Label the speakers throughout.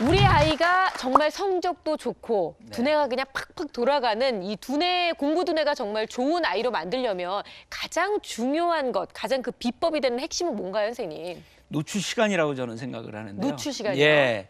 Speaker 1: 우리 아이가 정말 성적도 좋고 두뇌가 그냥 팍팍 돌아가는 이 공부 두뇌가 정말 좋은 아이로 만들려면 가장 중요한 것, 가장 그 비법이 되는 핵심은 뭔가요, 선생님?
Speaker 2: 노출 시간이라고 저는 생각을 하는데요.
Speaker 1: 노출 시간이요?
Speaker 2: 예.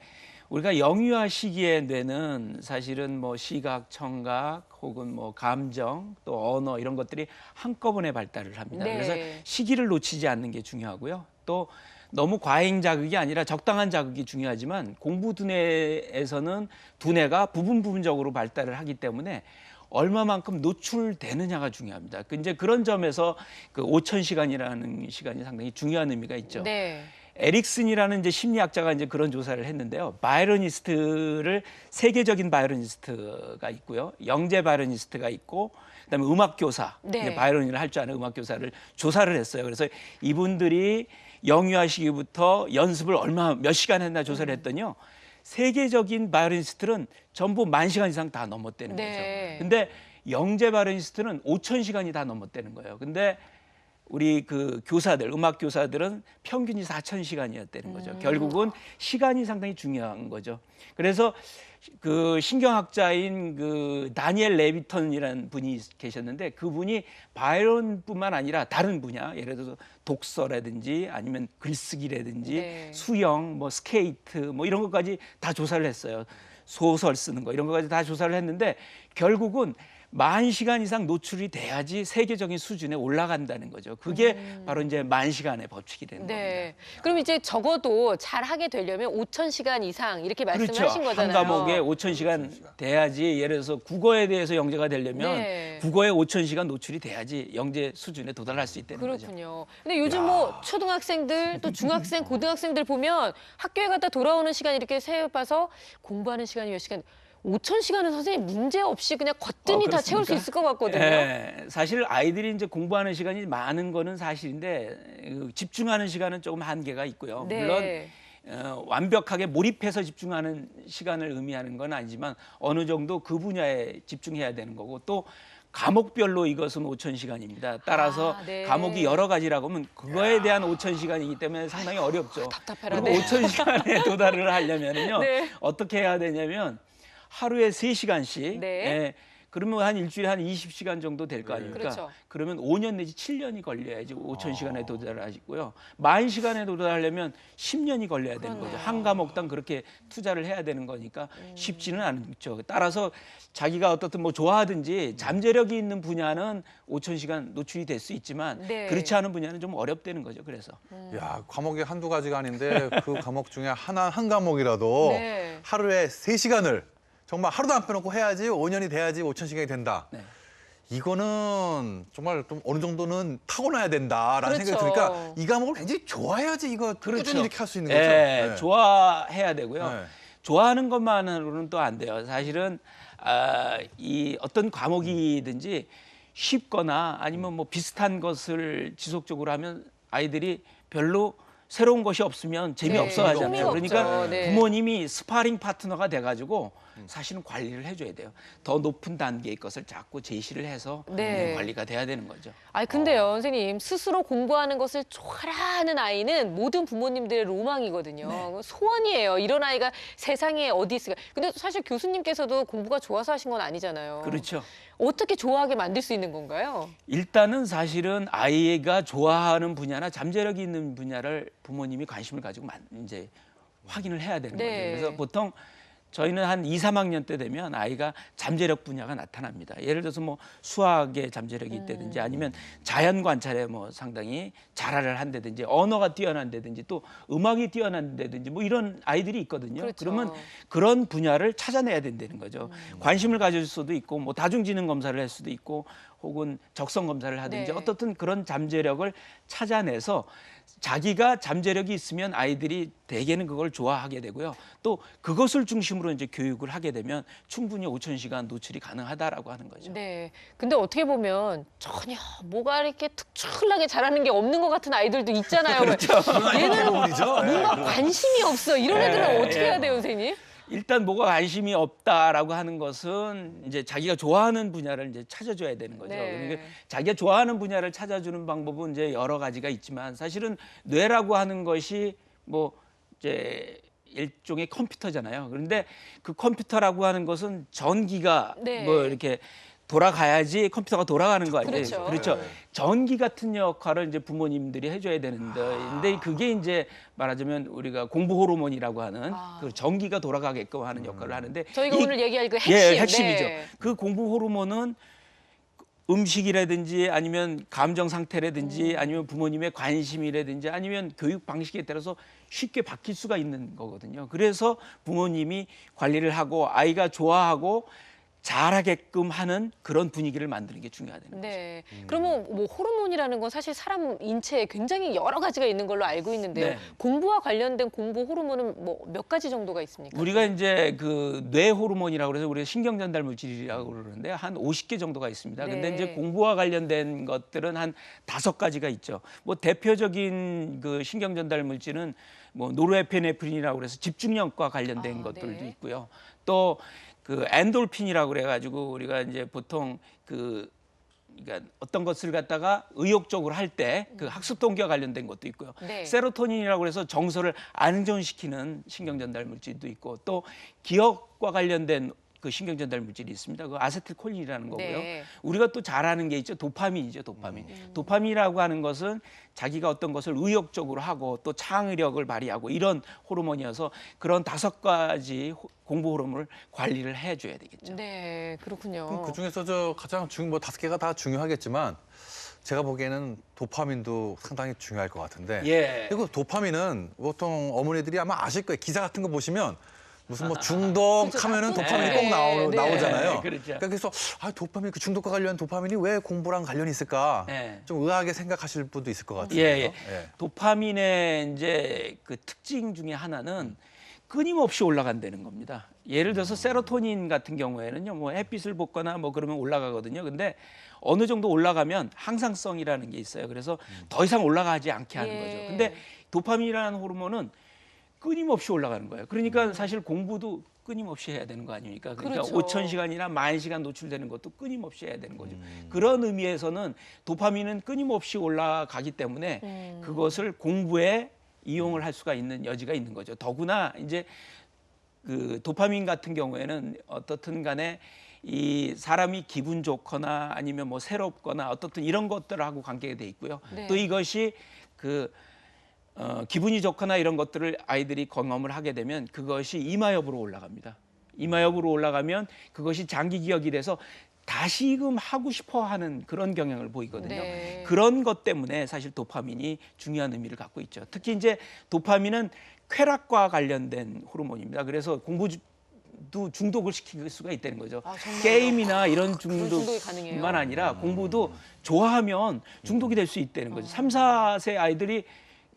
Speaker 2: 우리가 영유아 시기의 뇌는 사실은 뭐 시각, 청각 혹은 뭐 감정 또 언어 이런 것들이 한꺼번에 발달을 합니다.
Speaker 1: 네.
Speaker 2: 그래서 시기를 놓치지 않는 게 중요하고요. 또 너무 과잉 자극이 아니라 적당한 자극이 중요하지만 공부 두뇌에서는 두뇌가 부분적으로 발달을 하기 때문에 얼마만큼 노출되느냐가 중요합니다. 이제 그런 점에서 그 5,000시간이라는 시간이 상당히 중요한 의미가 있죠.
Speaker 1: 네.
Speaker 2: 에릭슨이라는 이제 심리학자가 이제 그런 조사를 했는데요. 바이러니스트를 세계적인 바이러니스트가 있고요. 영재 바이러니스트가 있고 그다음에 음악 교사,
Speaker 1: 네.
Speaker 2: 바이러니를 할 줄 아는 음악 교사를 조사를 했어요. 그래서 이분들이 영유아 시기부터 연습을 몇 시간 했나 조사를 했더니요. 세계적인 바이러니스트는 전부 10,000시간 이상 다 넘었다는
Speaker 1: 네.
Speaker 2: 거죠. 근데 영재 바이러니스트는 5,000시간이 다 넘었다는 거예요. 근데 우리 그 교사들, 음악 교사들은 평균이 4,000시간이었다는 거죠. 결국은 시간이 상당히 중요한 거죠. 그래서 그 신경학자인 그 다니엘 레비턴이라는 분이 계셨는데 그분이 바이론뿐만 아니라 다른 분야, 예를 들어서 독서라든지 아니면 글쓰기라든지
Speaker 1: 네.
Speaker 2: 수영, 뭐 스케이트, 뭐 이런 것까지 다 조사를 했어요. 소설 쓰는 거 이런 것까지 다 조사를 했는데 결국은 10,000시간 이상 노출이 돼야지 세계적인 수준에 올라간다는 거죠. 그게 바로 이제 10,000시간의 법칙이 되는
Speaker 1: 네.
Speaker 2: 겁니다.
Speaker 1: 그럼 이제 적어도 잘 하게 되려면 5,000시간 이상 이렇게 말씀을
Speaker 2: 그렇죠.
Speaker 1: 하신 거잖아요.
Speaker 2: 한 과목에 5,000시간 돼야지 예를 들어서 국어에 대해서 영재가 되려면
Speaker 1: 네.
Speaker 2: 국어에 5,000시간 노출이 돼야지 영재 수준에 도달할 수 있다는 거죠.
Speaker 1: 그렇군요. 근데 요즘 뭐 초등학생들 또 중학생, 고등학생들 보면 학교에 갔다 돌아오는 시간 이렇게 세봐서 공부하는 시간이 몇 시간 5,000시간은 선생님 문제 없이 그냥 거뜬히 다 채울 수
Speaker 2: 그렇습니까?
Speaker 1: 있을 것 같거든요.
Speaker 2: 예, 사실 아이들이 이제 공부하는 시간이 많은 거는 사실인데 집중하는 시간은 조금 한계가 있고요.
Speaker 1: 네.
Speaker 2: 물론 완벽하게 몰입해서 집중하는 시간을 의미하는 건 아니지만 어느 정도 그 분야에 집중해야 되는 거고 또 과목별로 이것은 5,000시간입니다. 따라서
Speaker 1: 네.
Speaker 2: 과목이 여러 가지라고 하면 그거에 대한 5,000시간이기 때문에 상당히 어렵죠.
Speaker 1: 답답해라.
Speaker 2: 그리고
Speaker 1: 네.
Speaker 2: 5,000시간에 도달을 하려면은요.
Speaker 1: 네.
Speaker 2: 어떻게 해야 되냐면 하루에 3시간씩
Speaker 1: 네.
Speaker 2: 예, 그러면 한 일주일에 한 20시간 정도 될 거 아닙니까?
Speaker 1: 그렇죠.
Speaker 2: 그러면 5년 내지 7년이 걸려야지 5,000시간에 도달하시고요. 10,000시간에 도달하려면 10년이 걸려야 되는 거죠. 한 과목당 그렇게 투자를 해야 되는 거니까 쉽지는 않죠. 따라서 자기가 어떻든 뭐 좋아하든지 잠재력이 있는 분야는 5,000시간 노출이 될 수 있지만
Speaker 1: 네.
Speaker 2: 그렇지 않은 분야는 좀 어렵다는 거죠. 그래서.
Speaker 3: 야, 과목이 한두 가지가 아닌데 그 과목 중에 한 과목이라도
Speaker 1: 네.
Speaker 3: 하루에 3시간을 정말 하루도 안 빼놓고 해야지 5년이 돼야지 5,000시간이 된다.
Speaker 2: 네.
Speaker 3: 이거는 정말 좀 어느 정도는 타고나야 된다라는
Speaker 1: 그렇죠.
Speaker 3: 생각이 드니까 이 과목을 굉장히 좋아해야지 이거 꾸준히 이렇게 할 수 있는 거죠.
Speaker 2: 예,
Speaker 3: 네.
Speaker 2: 좋아해야 되고요.
Speaker 3: 네.
Speaker 2: 좋아하는 것만으로는 또 안 돼요. 사실은 이 어떤 과목이든지 쉽거나 아니면 뭐 비슷한 것을 지속적으로 하면 아이들이 별로 새로운 것이 없으면 재미없어
Speaker 1: 네,
Speaker 2: 하잖아요.
Speaker 1: 흥미가
Speaker 2: 그러니까
Speaker 1: 없죠. 네.
Speaker 2: 부모님이 스파링 파트너가 돼가지고 사실은 관리를 해줘야 돼요. 더 높은 단계의 것을 자꾸 제시를 해서
Speaker 1: 네.
Speaker 2: 관리가 돼야 되는 거죠.
Speaker 1: 아니 근데요, 선생님 스스로 공부하는 것을 좋아라 하는 아이는 모든 부모님들의 로망이거든요.
Speaker 2: 네.
Speaker 1: 소원이에요. 이런 아이가 세상에 어디 있을까? 근데 사실 교수님께서도 공부가 좋아서 하신 건 아니잖아요.
Speaker 2: 그렇죠.
Speaker 1: 어떻게 좋아하게 만들 수 있는 건가요?
Speaker 2: 일단은 사실은 아이가 좋아하는 분야나 잠재력이 있는 분야를 부모님이 관심을 가지고 이제 확인을 해야 되는
Speaker 1: 네.
Speaker 2: 거죠. 그래서 보통 저희는 한 2, 3학년 때 되면 아이가 잠재력 분야가 나타납니다. 예를 들어서 뭐 수학에 잠재력이 있다든지 아니면 자연 관찰에 뭐 상당히 잘하를 한다든지 언어가 뛰어난다든지 또 음악이 뛰어난다든지 뭐 이런 아이들이 있거든요.
Speaker 1: 그렇죠.
Speaker 2: 그러면 그런 분야를 찾아내야 된다는 거죠. 관심을 가질 수도 있고 뭐 다중지능 검사를 할 수도 있고 혹은 적성 검사를 하든지
Speaker 1: 네.
Speaker 2: 어떻든 그런 잠재력을 찾아내서 자기가 잠재력이 있으면 아이들이 대개는 그걸 좋아하게 되고요. 또 그것을 중심으로 이제 교육을 하게 되면 충분히 5,000시간 노출이 가능하다라고 하는 거죠.
Speaker 1: 네. 근데 어떻게 보면 전혀 뭐가 이렇게 특출나게 잘하는 게 없는 것 같은 아이들도 있잖아요.
Speaker 2: 그렇죠.
Speaker 1: 얘는
Speaker 3: 대부분이죠.
Speaker 1: 뭔가 관심이 없어. 이런 애들은 어떻게 해야 돼요, 선생님?
Speaker 2: 일단 뭐가 관심이 없다라고 하는 것은 이제 자기가 좋아하는 분야를 이제 찾아줘야 되는 거죠.
Speaker 1: 네.
Speaker 2: 그러니까 자기가 좋아하는 분야를 찾아주는 방법은 이제 여러 가지가 있지만 사실은 뇌라고 하는 것이 뭐 이제 일종의 컴퓨터잖아요. 그런데 그 컴퓨터라고 하는 것은 전기가
Speaker 1: 네.
Speaker 2: 뭐 이렇게 돌아가야지 컴퓨터가 돌아가는 거 아니에요.
Speaker 1: 그렇죠.
Speaker 2: 그렇죠.
Speaker 3: 네.
Speaker 2: 전기 같은 역할을 이제 부모님들이 해줘야 되는데, 근데 그게 이제 말하자면 우리가 공부 호르몬이라고 하는 그 전기가 돌아가게끔 하는 역할을 하는데
Speaker 1: 저희가
Speaker 2: 이-
Speaker 1: 오늘 얘기할 그 핵심.
Speaker 2: 예, 핵심이죠.
Speaker 1: 네.
Speaker 2: 그 공부 호르몬은 음식이라든지 아니면 감정 상태라든지 아니면 부모님의 관심이라든지 아니면 교육 방식에 따라서 쉽게 바뀔 수가 있는 거거든요. 그래서 부모님이 관리를 하고 아이가 좋아하고 잘하게끔 하는 그런 분위기를 만드는 게 중요하다는 거죠.
Speaker 1: 네. 그러면 뭐 호르몬이라는 건 사실 사람 인체에 굉장히 여러 가지가 있는 걸로 알고 있는데요.
Speaker 2: 네.
Speaker 1: 공부와 관련된 공부 호르몬은 뭐 몇 가지 정도가 있습니까?
Speaker 2: 우리가 이제 그 뇌 호르몬이라고 그래서 우리가 신경 전달 물질이라고 그러는데 한 50개 정도가 있습니다. 근데
Speaker 1: 네.
Speaker 2: 이제 공부와 관련된 것들은 한 5가지가 있죠. 뭐 대표적인 그 신경 전달 물질은 뭐 노르에피네프린이라고 그래서 집중력과 관련된 것들도
Speaker 1: 네.
Speaker 2: 있고요. 또 그 엔돌핀이라고 그래 가지고 우리가 이제 보통 그 그러니까 어떤 것을 갖다가 의욕적으로 할 때 그 학습 동기와 관련된 것도 있고요.
Speaker 1: 네.
Speaker 2: 세로토닌이라고 해서 정서를 안정시키는 신경 전달 물질도 있고 또 기억과 관련된 그 신경 전달 물질이 있습니다. 그 아세틸콜린이라는 거고요.
Speaker 1: 네.
Speaker 2: 우리가 또 잘 아는 게 있죠. 도파민이죠. 도파민. 도파민이라고 하는 것은 자기가 어떤 것을 의욕적으로 하고 또 창의력을 발휘하고 이런 호르몬이어서 그런 5가지 공부 호르몬을 관리를 해줘야 되겠죠.
Speaker 1: 네, 그렇군요.
Speaker 3: 그럼 그 중에서 저 가장 뭐 5개가 다 중요하겠지만 제가 보기에는 도파민도 상당히 중요할 것 같은데.
Speaker 2: 예.
Speaker 3: 그리고 도파민은 보통 어머니들이 아마 아실 거예요. 기사 같은 거 보시면 무슨 뭐 중독하면은
Speaker 1: 그렇죠.
Speaker 3: 도파민이
Speaker 2: 네.
Speaker 3: 꼭
Speaker 1: 네.
Speaker 3: 나오잖아요.
Speaker 2: 그렇죠.
Speaker 3: 그러니까 그래서 도파민 그 중독과 관련 도파민이 왜 공부랑 관련이 있을까?
Speaker 2: 네.
Speaker 3: 좀 의아하게 생각하실 분도 있을 것 같아요.
Speaker 2: 예. 도파민의 이제 그 특징 중에 하나는 끊임없이 올라간다는 겁니다. 예를 들어서 세로토닌 같은 경우에는요, 뭐 햇빛을 받거나 뭐 그러면 올라가거든요. 근데 어느 정도 올라가면 항상성이라는 게 있어요. 그래서 더 이상 올라가지 않게 하는
Speaker 1: 예.
Speaker 2: 거죠. 근데 도파민이라는 호르몬은 끊임없이 올라가는 거예요. 그러니까 사실 공부도 끊임없이 해야 되는 거 아닙니까? 그러니까
Speaker 1: 그렇죠.
Speaker 2: 5,000시간이나 10,000시간 노출되는 것도 끊임없이 해야 되는 거죠. 그런 의미에서는 도파민은 끊임없이 올라가기 때문에 그것을 공부에 이용을 할 수가 있는 여지가 있는 거죠. 더구나 이제 그 도파민 같은 경우에는 어떻든 간에 이 사람이 기분 좋거나 아니면 뭐 새롭거나 어떻든 이런 것들하고 관계가 돼 있고요.
Speaker 1: 네.
Speaker 2: 또 이것이 그 기분이 좋거나 이런 것들을 아이들이 경험을 하게 되면 그것이 이마엽으로 올라갑니다. 이마엽으로 올라가면 그것이 장기 기억이 돼서 다시금 하고 싶어 하는 그런 경향을 보이거든요.
Speaker 1: 네.
Speaker 2: 그런 것 때문에 사실 도파민이 중요한 의미를 갖고 있죠. 특히 이제 도파민은 쾌락과 관련된 호르몬입니다. 그래서 공부도 중독을 시킬 수가 있다는 거죠.
Speaker 1: 아, 정말요?
Speaker 2: 게임이나 이런
Speaker 1: 중독이 가능해요?
Speaker 2: 중독뿐만 아니라 공부도 좋아하면 중독이 될 수 있다는 거죠. 3, 4세 아이들이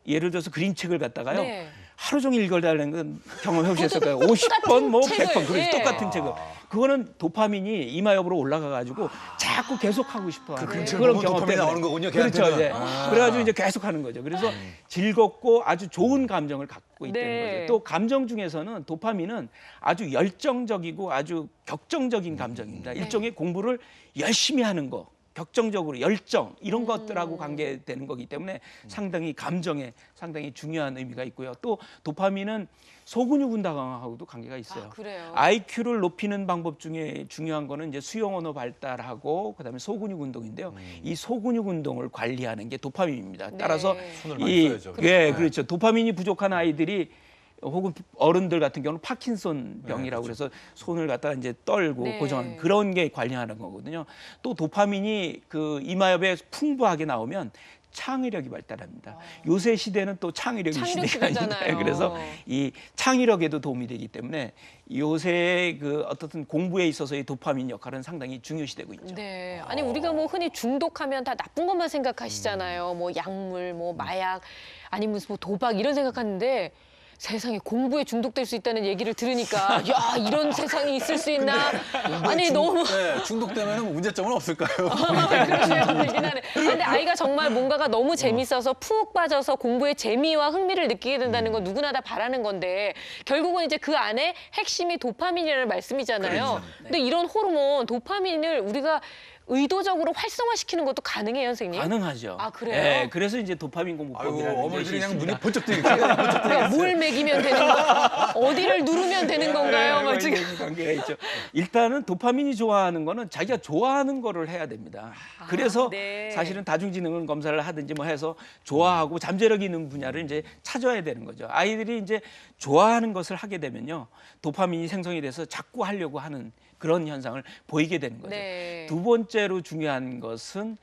Speaker 2: 예를 들어서 그림책을 갖다가요.
Speaker 1: 네.
Speaker 2: 하루 종일 읽어달라는 건 경험해 보셨을 거예요. 50번, 뭐
Speaker 1: 책을,
Speaker 2: 100번, 그래
Speaker 1: 예.
Speaker 2: 똑같은 책을. 그거는 도파민이 이마엽으로 올라가가지고 자꾸 계속하고 싶어하는
Speaker 3: 그림책을
Speaker 2: 그런
Speaker 3: 보면
Speaker 2: 경험
Speaker 3: 도파민이
Speaker 2: 때문에.
Speaker 3: 나오는 거군요,
Speaker 2: 그렇죠.
Speaker 3: 걔한테는.
Speaker 2: 네. 그래가지고 이제 계속하는 거죠. 그래서 즐겁고 아주 좋은 감정을 갖고 있다는
Speaker 1: 네.
Speaker 2: 거죠. 또 감정 중에서는 도파민은 아주 열정적이고 아주 격정적인 감정입니다. 일종의 공부를 열심히 하는 거. 격정적으로 열정 이런 것들하고 관계되는 거기 때문에 상당히 감정에 상당히 중요한 의미가 있고요. 또 도파민은 소근육 운동하고도 관계가 있어요.
Speaker 1: 아, 그래요?
Speaker 2: IQ를 높이는 방법 중에 중요한 거는 이제 수용 언어 발달하고 그다음에 소근육 운동인데요. 이 소근육 운동을 관리하는 게 도파민입니다.
Speaker 1: 네.
Speaker 2: 따라서
Speaker 3: 손을 많이 써야죠.
Speaker 2: 예, 그렇죠. 도파민이 부족한 아이들이 혹은 어른들 같은 경우는 파킨손 병이라고 그래서 손을 갖다가 이제 떨고
Speaker 1: 네.
Speaker 2: 고정하는 그런 게 관리하는 거거든요. 또 도파민이 그 이마엽에 풍부하게 나오면 창의력이 발달합니다. 요새 시대는 또 창의력이
Speaker 1: 창의력
Speaker 2: 시대가
Speaker 1: 시대잖아요.
Speaker 2: 있는데 그래서 이 창의력에도 도움이 되기 때문에 요새 그 어떻든 공부에 있어서의 도파민 역할은 상당히 중요시되고 있죠.
Speaker 1: 네. 아니 우리가 뭐 흔히 중독하면 다 나쁜 것만 생각하시잖아요. 뭐 약물, 뭐 마약, 아니면 무슨 뭐 도박 이런 생각하는데 세상에 공부에 중독될 수 있다는 얘기를 들으니까 야 이런 세상이 있을 수 있나? 아니 너무
Speaker 3: 네, 중독되면 문제점은 없을까요?
Speaker 1: 그런 생각이 들긴 하네. 근데 아이가 정말 뭔가가 너무 재밌어서 푹 빠져서 공부에 재미와 흥미를 느끼게 된다는 건 누구나 다 바라는 건데 결국은 이제 그 안에 핵심이 도파민이라는 말씀이잖아요.
Speaker 2: 그렇죠.
Speaker 1: 근데 이런 호르몬 도파민을 우리가 의도적으로 활성화시키는 것도 가능해요, 선생님?
Speaker 2: 가능하죠.
Speaker 1: 아, 그래요?
Speaker 2: 네, 그래서 이제 도파민
Speaker 3: 아유,
Speaker 2: 공부법이라는 것이
Speaker 3: 어머니들이 그냥
Speaker 2: 있습니다.
Speaker 3: 눈이 번쩍 뜨겠어요.
Speaker 1: 그러니까 뭘 먹이면 되는 거, 어디를 누르면 되는 건가요? 막 지금.
Speaker 2: 관계가 있죠. 일단은 도파민이 좋아하는 거는 자기가 좋아하는 거를 해야 됩니다. 그래서
Speaker 1: 네.
Speaker 2: 사실은 다중지능 검사를 하든지 뭐 해서 좋아하고 잠재력이 있는 분야를 이제 찾아야 되는 거죠. 아이들이 이제 좋아하는 것을 하게 되면요, 도파민이 생성이 돼서 자꾸 하려고 하는 그런 현상을 보이게 되는 거죠.
Speaker 1: 네.
Speaker 2: 두 번째로 중요한 것은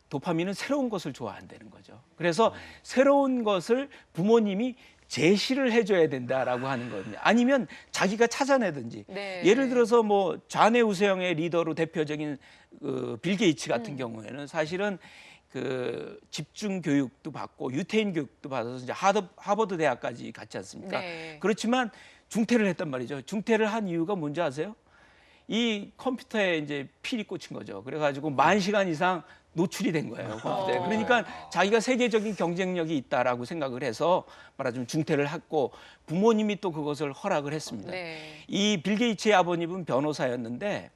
Speaker 2: 도파민은 새로운 것을 좋아한다는 거죠. 그래서 새로운 것을 부모님이 제시를 해줘야 된다라고 하는 거거든요. 아니면 자기가 찾아내든지.
Speaker 1: 네.
Speaker 2: 예를 들어서 뭐 좌뇌우세형의 리더로 대표적인 빌 게이츠 같은 경우에는 사실은 그 집중 교육도 받고 유태인 교육도 받아서 이제 하버드 대학까지 갔지 않습니까?
Speaker 1: 네.
Speaker 2: 그렇지만 중퇴를 했단 말이죠. 중퇴를 한 이유가 뭔지 아세요? 이 컴퓨터에 이제 필이 꽂힌 거죠. 그래가지고 10,000시간 이상 노출이 된 거예요, 컴퓨터에. 그러니까 자기가 세계적인 경쟁력이 있다라고 생각을 해서 말하자면 중퇴를 했고, 부모님이 또 그것을 허락을 했습니다.
Speaker 1: 네.
Speaker 2: 이 빌 게이츠의 아버님은 변호사였는데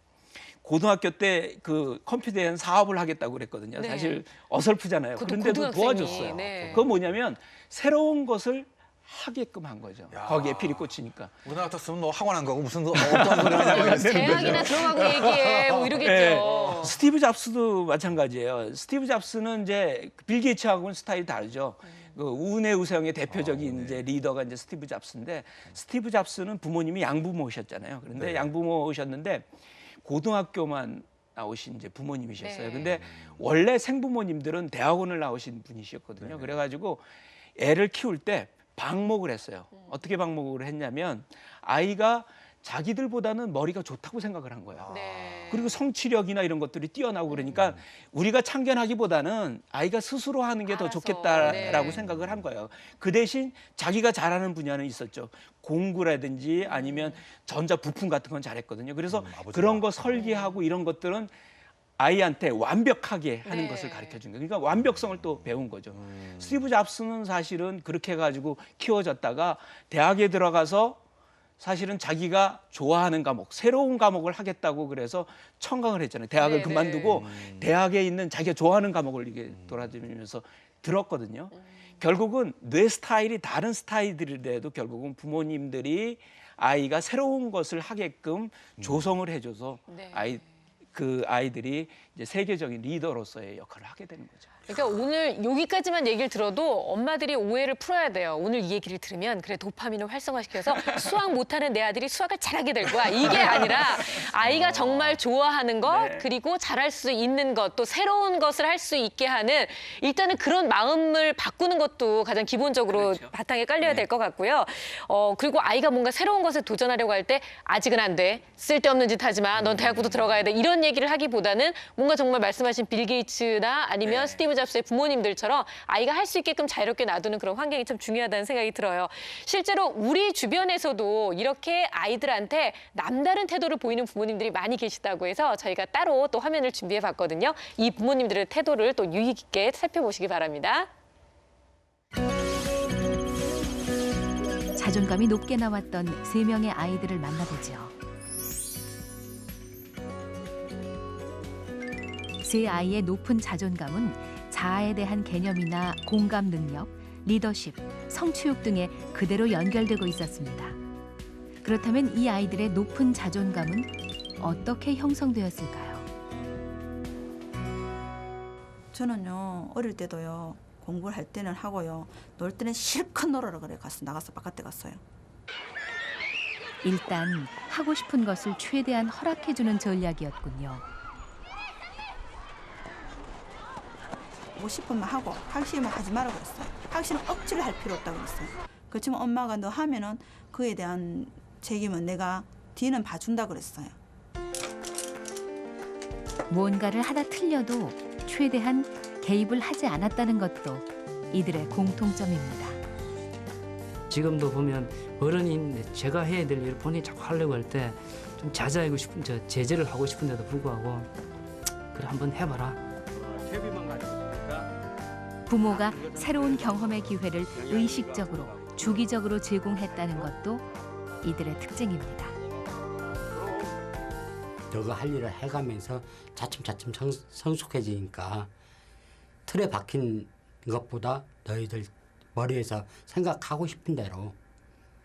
Speaker 2: 고등학교 때 그 컴퓨터에 대한 사업을 하겠다고 그랬거든요.
Speaker 1: 네.
Speaker 2: 사실 어설프잖아요.
Speaker 1: 그것도
Speaker 2: 그런데도
Speaker 1: 고등학생이.
Speaker 2: 도와줬어요.
Speaker 1: 네.
Speaker 2: 그건 뭐냐면 새로운 것을 하게끔 한 거죠.
Speaker 3: 야.
Speaker 2: 거기에 필이 꽂히니까.
Speaker 3: 우리나라 같았으면 너 학원 안 가고 무슨 어떤 소리 하냐고 이랬을
Speaker 1: 대학이나 들어가고 얘기해 뭐 이러겠죠.
Speaker 2: 스티브 잡스도 마찬가지예요. 스티브 잡스는 이제 빌 게이츠하고는 스타일이 다르죠. 그 우뇌우세형의 대표적인 이제 리더가 이제 스티브 잡스인데, 스티브 잡스는 부모님이 양부모셨잖아요. 그런데
Speaker 3: 네.
Speaker 2: 양부모셨는데 고등학교만 나오신 이제 부모님이셨어요.
Speaker 1: 네.
Speaker 2: 근데 원래 생부모님들은 대학원을 나오신 분이셨거든요.
Speaker 3: 네네.
Speaker 2: 그래가지고 애를 키울 때 방목을 했어요. 어떻게 방목을 했냐면 아이가 자기들보다는 머리가 좋다고 생각을 한 거예요.
Speaker 1: 네.
Speaker 2: 그리고 성취력이나 이런 것들이 뛰어나고 그러니까 우리가 참견하기보다는 아이가 스스로 하는 게 더
Speaker 1: 알아서,
Speaker 2: 좋겠다라고
Speaker 1: 네.
Speaker 2: 생각을 한 거예요. 그 대신 자기가 잘하는 분야는 있었죠. 공구라든지 아니면 전자 부품 같은 건 잘했거든요. 그래서
Speaker 3: 아버지가.
Speaker 2: 그런 거 설계하고 이런 것들은 아이한테 완벽하게 하는
Speaker 1: 네.
Speaker 2: 것을 가르쳐 준 거예요. 그러니까 완벽성을 또 배운 거죠. 스티브 잡스는 사실은 그렇게 해가지고 키워졌다가 대학에 들어가서 사실은 자기가 좋아하는 과목, 새로운 과목을 하겠다고 그래서 청강을 했잖아요. 대학을
Speaker 1: 네네.
Speaker 2: 그만두고 대학에 있는 자기가 좋아하는 과목을 이게 돌아다니면서 들었거든요. 결국은 뇌 스타일이 다른 스타일들이라도 결국은 부모님들이 아이가 새로운 것을 하게끔 조성을 해줘서
Speaker 1: 네.
Speaker 2: 그 아이들이 이제 세계적인 리더로서의 역할을 하게 되는 거죠.
Speaker 1: 그러니까 오늘 여기까지만 얘기를 들어도 엄마들이 오해를 풀어야 돼요. 오늘 이 얘기를 들으면 그래 도파민을 활성화시켜서 수학 못하는 내 아들이 수학을 잘하게 될 거야. 이게 아니라 아이가 정말 좋아하는 것
Speaker 2: 네.
Speaker 1: 그리고 잘할 수 있는 것 또 새로운 것을 할 수 있게 하는 일단은 그런 마음을 바꾸는 것도 가장 기본적으로
Speaker 2: 그렇죠.
Speaker 1: 바탕에 깔려야
Speaker 2: 네.
Speaker 1: 될 것 같고요. 그리고 아이가 뭔가 새로운 것에 도전하려고 할 때 아직은 안 돼. 쓸데없는 짓 하지 마. 넌 대학부터 들어가야 돼. 이런 얘기를 하기보다는 뭔가 정말 말씀하신 빌 게이츠나 아니면
Speaker 2: 네.
Speaker 1: 스티브 잡스의 부모님들처럼 아이가 할 수 있게끔 자유롭게 놔두는 그런 환경이 참 중요하다는 생각이 들어요. 실제로 우리 주변에서도 이렇게 아이들한테 남다른 태도를 보이는 부모님들이 많이 계시다고 해서 저희가 따로 또 화면을 준비해 봤거든요. 이 부모님들의 태도를 또 유의 깊게 살펴보시기 바랍니다.
Speaker 4: 자존감이 높게 나왔던 3명의 아이들을 만나보죠. 세 아이의 높은 자존감은 자아에 대한 개념이나 공감 능력, 리더십, 성취욕 등에 그대로 연결되고 있었습니다. 그렇다면 이 아이들의 높은 자존감은 어떻게 형성되었을까요?
Speaker 5: 저는요 어릴 때도요 공부를 할 때는 하고요 놀 때는 실컷 놀아라 그래 나가서 바깥에 갔어요.
Speaker 4: 일단 하고 싶은 것을 최대한 허락해주는 전략이었군요.
Speaker 5: 하고 싶으면 하고 하기 싫으면 하지 말라고 그랬어요. 하기 싫으면 억지로 할 필요 없다고 그랬어요. 그렇지만 엄마가 너 하면은 그에 대한 책임은 내가 뒤는 봐준다 그랬어요.
Speaker 4: 무언가를 하다 틀려도 최대한 개입을 하지 않았다는 것도 이들의 공통점입니다.
Speaker 6: 지금도 보면 어른인 제가 해야 될 일을 본인이 자꾸 하려고 할 때 좀 자제하고 싶은 제재를 하고 싶은데도 불구하고 그래 한번 해봐라.
Speaker 4: 부모가 새로운 경험의 기회를 의식적으로 주기적으로 제공했다는 것도 이들의 특징입니다.
Speaker 7: 너가 할 일을 해가면서 차츰차츰 성숙해지니까 틀에 박힌 것보다 너희들 머리에서 생각하고 싶은 대로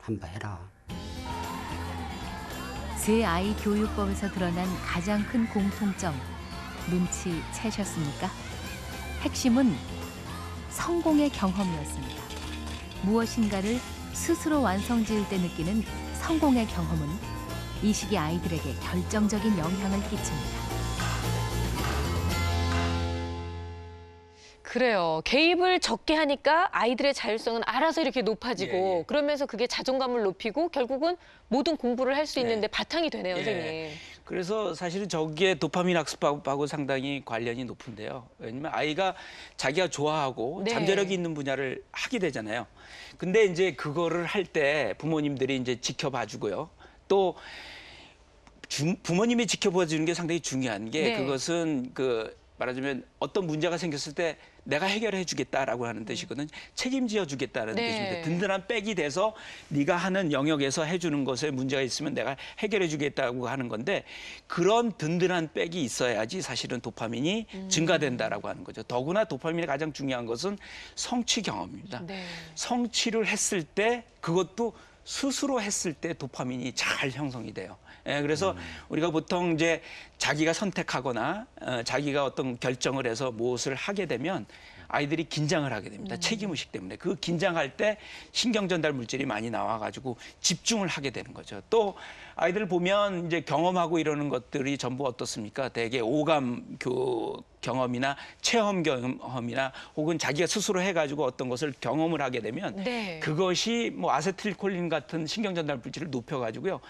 Speaker 7: 한번 해라.
Speaker 4: 세 아이 교육법에서 드러난 가장 큰 공통점 눈치채셨습니까? 핵심은 성공의 경험이었습니다. 무엇인가를 스스로 완성지을 때 느끼는 성공의 경험은 이 시기 아이들에게 결정적인 영향을 끼칩니다.
Speaker 1: 그래요. 개입을 적게 하니까 아이들의 자율성은 알아서 이렇게 높아지고
Speaker 2: 예, 예.
Speaker 1: 그러면서 그게 자존감을 높이고 결국은 모든 공부를 할 수 있는데 바탕이 되네요,
Speaker 2: 예.
Speaker 1: 선생님.
Speaker 2: 그래서 사실은 저기에 도파민 학습하고 상당히 관련이 높은데요. 왜냐면 아이가 자기가 좋아하고
Speaker 1: 네.
Speaker 2: 잠재력이 있는 분야를 하게 되잖아요. 근데 이제 그거를 할 때 부모님들이 이제 지켜봐 주고요. 또 부모님이 지켜봐 주는 게 상당히 중요한 게
Speaker 1: 네.
Speaker 2: 그것은 말하자면 어떤 문제가 생겼을 때 내가 해결해 주겠다라고 하는 뜻이거든요. 책임지어 주겠다는
Speaker 1: 네.
Speaker 2: 뜻입니다. 든든한 백이 돼서 네가 하는 영역에서 해주는 것에 문제가 있으면 내가 해결해 주겠다고 하는 건데 그런 든든한 백이 있어야지 사실은 도파민이 증가된다라고 하는 거죠. 더구나 도파민의 가장 중요한 것은 성취 경험입니다.
Speaker 1: 네.
Speaker 2: 성취를 했을 때 그것도 스스로 했을 때 도파민이 잘 형성이 돼요. 예, 그래서 우리가 보통 이제 자기가 선택하거나 자기가 어떤 결정을 해서 무엇을 하게 되면 아이들이 긴장을 하게 됩니다. 책임의식 때문에. 그 긴장할 때 신경전달 물질이 많이 나와가지고 집중을 하게 되는 거죠. 또 아이들 보면 이제 경험하고 이러는 것들이 전부 어떻습니까? 대개 오감 경험이나 체험 경험이나 혹은 자기가 스스로 해가지고 어떤 것을 경험을 하게 되면
Speaker 1: 네.
Speaker 2: 그것이 뭐 아세틸콜린 같은 신경전달 물질을 높여가지고요.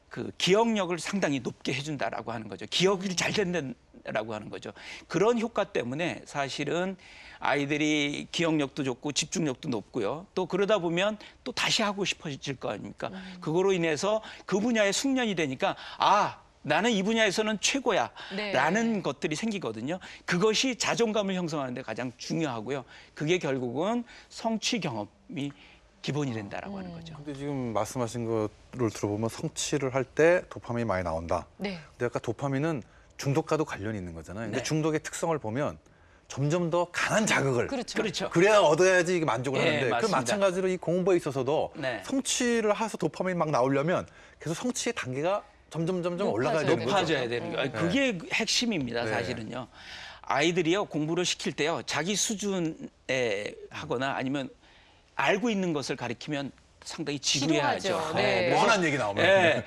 Speaker 2: 그 기억력을 상당히 높게 해준다라고 하는 거죠. 기억이 잘 된다라고 하는 거죠. 그런 효과 때문에 사실은 아이들이 기억력도 좋고 집중력도 높고요. 또 그러다 보면 또 다시 하고 싶어질 거 아닙니까? 그거로 인해서 그 분야에 숙련이 되니까 나는 이 분야에서는 최고야
Speaker 1: 네.
Speaker 2: 라는 것들이 생기거든요. 그것이 자존감을 형성하는 데 가장 중요하고요. 그게 결국은 성취 경험이 기본이 된다라고 하는 거죠.
Speaker 3: 근데 지금 말씀하신 거를 들어보면 성취를 할 때 도파민이 많이 나온다.
Speaker 1: 네.
Speaker 3: 근데 아까 도파민은 중독과도 관련이 있는 거잖아요. 근데
Speaker 2: 네.
Speaker 3: 중독의 특성을 보면 점점 더 강한 자극을
Speaker 1: 그렇죠.
Speaker 3: 그래야 얻어야지 이게 만족을
Speaker 2: 예,
Speaker 3: 하는데 그
Speaker 2: 맞습니다.
Speaker 3: 마찬가지로 이 공부에 있어서도
Speaker 2: 네.
Speaker 3: 성취를 해서 도파민이 막 나오려면 계속 성취의 단계가 점점 올라가야 되는 거죠.
Speaker 2: 높아져야 되는 거예요. 그게 핵심입니다,
Speaker 3: 네.
Speaker 2: 사실은요. 아이들이요, 공부를 시킬 때요, 자기 수준에 하거나 아니면 알고 있는 것을 가르치면 상당히 지루해하죠.
Speaker 1: 지루하죠. 네.
Speaker 2: 그래서-
Speaker 3: 뻔한 얘기 나오면.
Speaker 2: 예.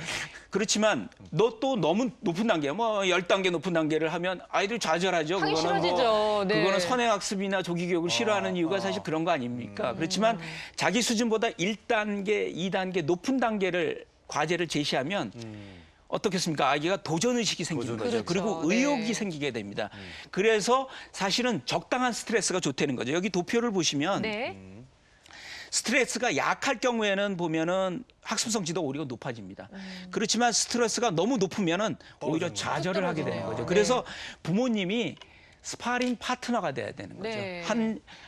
Speaker 2: 그렇지만 너 또 너무 높은 단계, 뭐 10단계 높은 단계를 하면 아이들이 좌절하죠.
Speaker 1: 하기
Speaker 2: 그거는
Speaker 1: 싫어지죠. 네.
Speaker 2: 그거는 선행학습이나 조기교육을 싫어하는 이유가 사실 그런 거 아닙니까? 그렇지만 자기 수준보다 1단계, 2단계 높은 단계를 과제를 제시하면 어떻겠습니까? 아이가 도전의식이 생기는 거죠.
Speaker 1: 그렇죠.
Speaker 2: 그리고
Speaker 1: 네.
Speaker 2: 의욕이 생기게 됩니다. 그래서 사실은 적당한 스트레스가 좋다는 거죠. 여기 도표를 보시면
Speaker 1: 네.
Speaker 2: 스트레스가 약할 경우에는 보면은 학습 성취도 오히려 높아집니다. 그렇지만 스트레스가 너무 높으면은 오히려 좌절을 하게 되는 거죠. 그래서 부모님이 스파링 파트너가 돼야 되는 거죠.
Speaker 1: 네.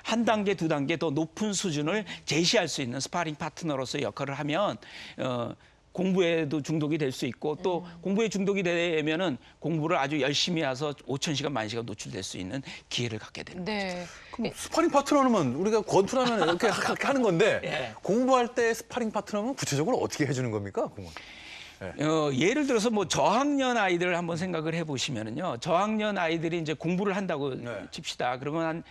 Speaker 2: 한 단계, 두 단계 더 높은 수준을 제시할 수 있는 스파링 파트너로서 역할을 하면 공부에도 중독이 될 수 있고 또 공부에 중독이 되면은 공부를 아주 열심히 해서 5,000시간, 10,000시간 노출될 수 있는 기회를 갖게 되는 거죠.
Speaker 1: 네.
Speaker 3: 그럼 스파링 파트너는 우리가 권투라면 이렇게 하는 건데
Speaker 2: 예.
Speaker 3: 공부할 때 스파링 파트너는 구체적으로 어떻게 해주는 겁니까?
Speaker 2: 예를 들어서 뭐 저학년 아이들을 한번 생각을 해보시면은요. 저학년 아이들이 이제 공부를 한다고
Speaker 3: 네.
Speaker 2: 칩시다. 그러면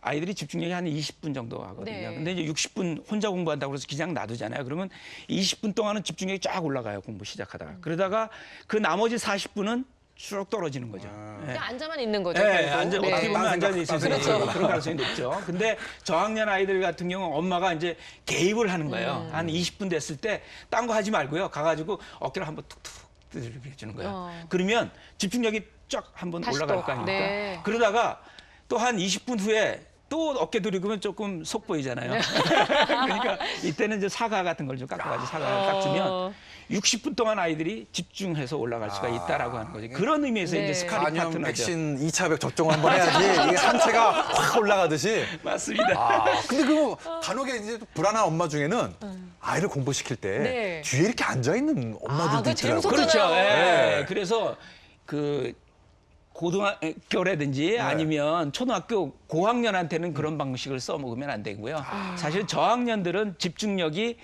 Speaker 2: 아이들이 집중력이 한 20분 정도 하거든요.
Speaker 1: 네.
Speaker 2: 근데 이제 60분 혼자 공부한다고 해서 그냥 놔두잖아요. 그러면 20분 동안은 집중력이 쫙 올라가요. 공부 시작하다가. 그러다가 그 나머지 40분은 쭉 떨어지는 거죠. 예.
Speaker 1: 그냥 앉아만 있는 거죠.
Speaker 2: 네,
Speaker 1: 결국. 네.
Speaker 2: 어떻게 보면 앉아 있을 수
Speaker 1: 그렇죠.
Speaker 2: 있는 그런 가능성이 높죠. 근데 저학년 아이들 같은 경우는 엄마가 이제 개입을 하는 거예요. 한 20분 됐을 때 딴 거 하지 말고요. 가가지고 어깨를 한번 툭툭 두들겨 주는 거예요. 그러면 집중력이 쫙 한번
Speaker 1: 다시
Speaker 2: 올라갈
Speaker 1: 또.
Speaker 2: 거 아닙니까?
Speaker 1: 네.
Speaker 2: 그러다가 또 한 20분 후에 또 어깨 들이면 조금 속 보이잖아요. 그러니까 이때는 이제 사과 같은 걸 좀 깎아가지고 사과를 딱 주면 60분 동안 아이들이 집중해서 올라갈 수가 있다라고 하는 거죠. 그런 의미에서
Speaker 1: 네.
Speaker 2: 이제 스카리
Speaker 3: 간염
Speaker 2: 파트너죠.
Speaker 3: 백신 2차 접종을 한번 해야지 이게 한체가 확 올라가듯이.
Speaker 2: 맞습니다.
Speaker 3: 근데 그 간혹에 이제 불안한 엄마 중에는 아이를 공부시킬 때
Speaker 1: 네.
Speaker 3: 뒤에 이렇게 앉아 있는 엄마들도
Speaker 1: 그거 제일
Speaker 3: 있더라고요.
Speaker 1: 무섭잖아요.
Speaker 2: 그렇죠. 예.
Speaker 3: 네.
Speaker 2: 그래서 그 고등학교라든지 아니면 초등학교 고학년한테는 그런 방식을 써먹으면 안 되고요. 사실 저학년들은 집중력이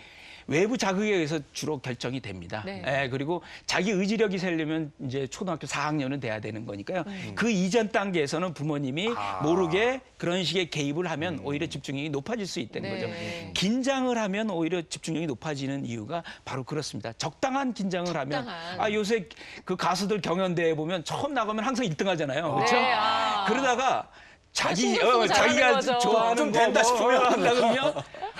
Speaker 2: 외부 자극에 의해서 주로 결정이 됩니다.
Speaker 1: 네.
Speaker 2: 예, 그리고 자기 의지력이 세려면 이제 초등학교 4학년은 돼야 되는 거니까요. 그 이전 단계에서는 부모님이 모르게 그런 식의 개입을 하면 오히려 집중력이 높아질 수 있다는
Speaker 1: 네.
Speaker 2: 거죠. 긴장을 하면 오히려 집중력이 높아지는 이유가 바로 그렇습니다. 적당한 긴장을 하면 요새 그 가수들 경연대회 보면 처음 나가면 항상 1등 하잖아요. 그렇죠?
Speaker 1: 네,
Speaker 2: 그러다가 자기
Speaker 1: 신경 쓰고 잘하는
Speaker 2: 자기가
Speaker 1: 거죠.
Speaker 2: 좋아하는
Speaker 3: 좀 된다
Speaker 2: 거
Speaker 3: 싶으면
Speaker 2: 한다 그러면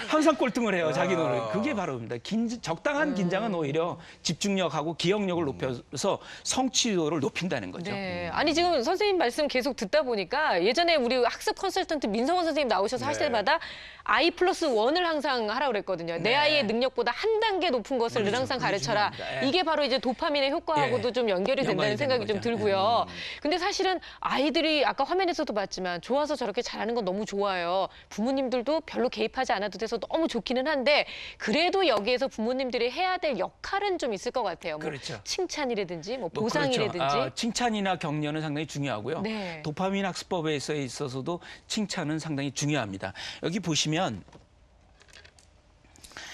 Speaker 2: 항상 꼴등을 해요. 자기 노래. 그게 바로입니다. 적당한 긴장은 오히려 집중력하고 기억력을 높여서 성취도를 높인다는 거죠.
Speaker 1: 네. 아니 지금 선생님 말씀 계속 듣다 보니까 예전에 우리 학습 컨설턴트 민성원 선생님 나오셔서 하실 때마다 I+1을 항상 하라고 그랬거든요. 내 아이의 능력보다 한 단계 높은 것을 늘 항상
Speaker 2: 그게
Speaker 1: 가르쳐라.
Speaker 2: 중요합니다. 예.
Speaker 1: 이게 바로 이제 도파민의 효과하고도
Speaker 2: 예.
Speaker 1: 좀 연결이 된다는
Speaker 2: 연관이
Speaker 1: 생각이
Speaker 2: 되는
Speaker 1: 좀
Speaker 2: 거죠.
Speaker 1: 들고요. 근데 사실은 아이들이 아까 화면에서도 봤지만 좋아서 저렇게 잘하는 건 너무 좋아요. 부모님들도 별로 개입하지 않아도 돼서 너무 좋기는 한데 그래도 여기에서 부모님들이 해야 될 역할은 좀 있을 것 같아요. 뭐
Speaker 2: 그렇죠.
Speaker 1: 칭찬이라든지 뭐
Speaker 2: 뭐
Speaker 1: 보상이라든지.
Speaker 2: 그렇죠. 칭찬이나 격려는 상당히 중요하고요.
Speaker 1: 네.
Speaker 2: 도파민 학습법에 있어서도 칭찬은 상당히 중요합니다. 여기 보시면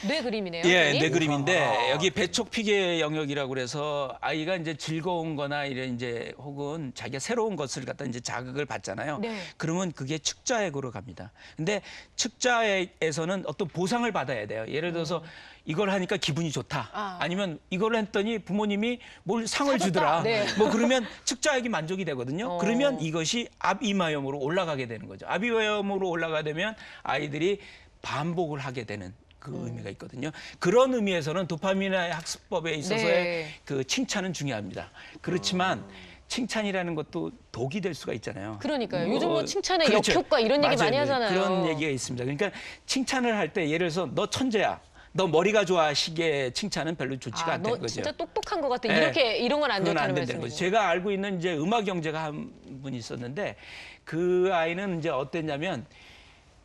Speaker 1: 뇌 그림이네요.
Speaker 2: 예,
Speaker 1: 선생님.
Speaker 2: 뇌 그림인데 여기 배촉피계 영역이라고 그래서 아이가 이제 즐거운 거나 이런 이제 혹은 자기가 새로운 것을 갖다 이제 자극을 받잖아요.
Speaker 1: 네.
Speaker 2: 그러면 그게 측자액으로 갑니다. 근데 측자액에서는 어떤 보상을 받아야 돼요. 예를 들어서 이걸 하니까 기분이 좋다. 아니면 이걸 했더니 부모님이 뭘 상을
Speaker 1: 사줬다.
Speaker 2: 주더라.
Speaker 1: 네.
Speaker 2: 뭐 그러면 측자액이 만족이 되거든요. 그러면 이것이 앞이마염으로 올라가게 되는 거죠. 앞이마염으로 올라가게 되면 아이들이 반복을 하게 되는 그 의미가 있거든요. 그런 의미에서는 도파민의 학습법에 있어서의
Speaker 1: 네.
Speaker 2: 그 칭찬은 중요합니다. 그렇지만 칭찬이라는 것도 독이 될 수가 있잖아요.
Speaker 1: 그러니까요. 요즘 뭐 칭찬의
Speaker 2: 그렇죠.
Speaker 1: 역효과 이런 얘기 많이
Speaker 2: 맞아요.
Speaker 1: 하잖아요.
Speaker 2: 그런 얘기가 있습니다. 그러니까 칭찬을 할 때 예를 들어서 너 천재야. 너 머리가 좋아 식의 칭찬은 별로 좋지가 않다는
Speaker 1: 너
Speaker 2: 거죠.
Speaker 1: 진짜 똑똑한 것 같아.
Speaker 2: 네.
Speaker 1: 이렇게 이런 건 안
Speaker 2: 그건
Speaker 1: 좋다는
Speaker 2: 안 된다는
Speaker 1: 말씀이죠.
Speaker 2: 거죠. 제가 알고 있는 이제 음악 영재가 한 분이 있었는데 그 아이는 이제 어땠냐면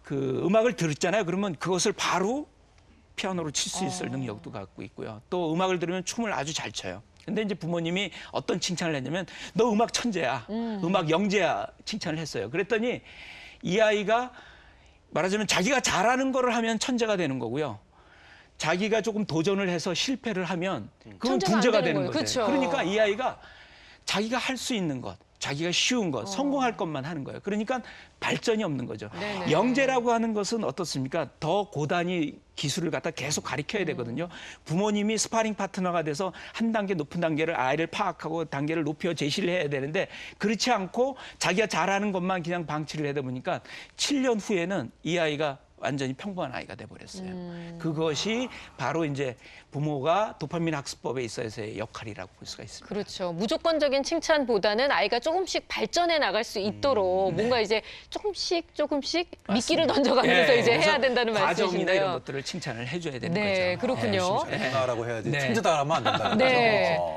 Speaker 2: 그 음악을 들었잖아요. 그러면 그것을 바로 피아노로 칠 수 있을 능력도 갖고 있고요. 또 음악을 들으면 춤을 아주 잘 춰요. 근데 이제 부모님이 어떤 칭찬을 했냐면 너 음악 천재야. 음악 영재야 칭찬을 했어요. 그랬더니 이 아이가 말하자면 자기가 잘하는 거를 하면 천재가 되는 거고요. 자기가 조금 도전을 해서 실패를 하면 그건
Speaker 1: 천재가 안
Speaker 2: 둔재가
Speaker 1: 되는
Speaker 2: 되는
Speaker 1: 거예요.
Speaker 2: 거죠.
Speaker 1: 그쵸.
Speaker 2: 그러니까 이 아이가 자기가 할 수 있는 것, 자기가 쉬운 것, 성공할 것만 하는 거예요. 그러니까 발전이 없는 거죠.
Speaker 1: 네네.
Speaker 2: 영재라고 하는 것은 어떻습니까? 더 고단위 기술을 갖다 계속 가르쳐야 되거든요. 부모님이 스파링 파트너가 돼서 한 단계 높은 단계를 아이를 파악하고 단계를 높여 제시를 해야 되는데 그렇지 않고 자기가 잘하는 것만 그냥 방치를 하다 보니까 7년 후에는 이 아이가 완전히 평범한 아이가 돼버렸어요. 그것이 바로 이제 부모가 도파민 학습법에 있어서의 역할이라고 볼 수가 있습니다.
Speaker 1: 그렇죠. 무조건적인 칭찬보다는 아이가 조금씩 발전해 나갈 수 있도록 뭔가 이제 조금씩 미끼를 던져가면서
Speaker 2: 예,
Speaker 1: 이제
Speaker 2: 그래서
Speaker 1: 해야 된다는
Speaker 2: 과정이나 이런
Speaker 1: 말씀이신데요.
Speaker 2: 것들을 칭찬을 해줘야 되는
Speaker 1: 네,
Speaker 2: 거죠.
Speaker 1: 그렇군요.
Speaker 3: 천재다라고 해야지.
Speaker 2: 네.
Speaker 3: 천재다 하면 안 된다는
Speaker 1: 네.
Speaker 3: 거죠.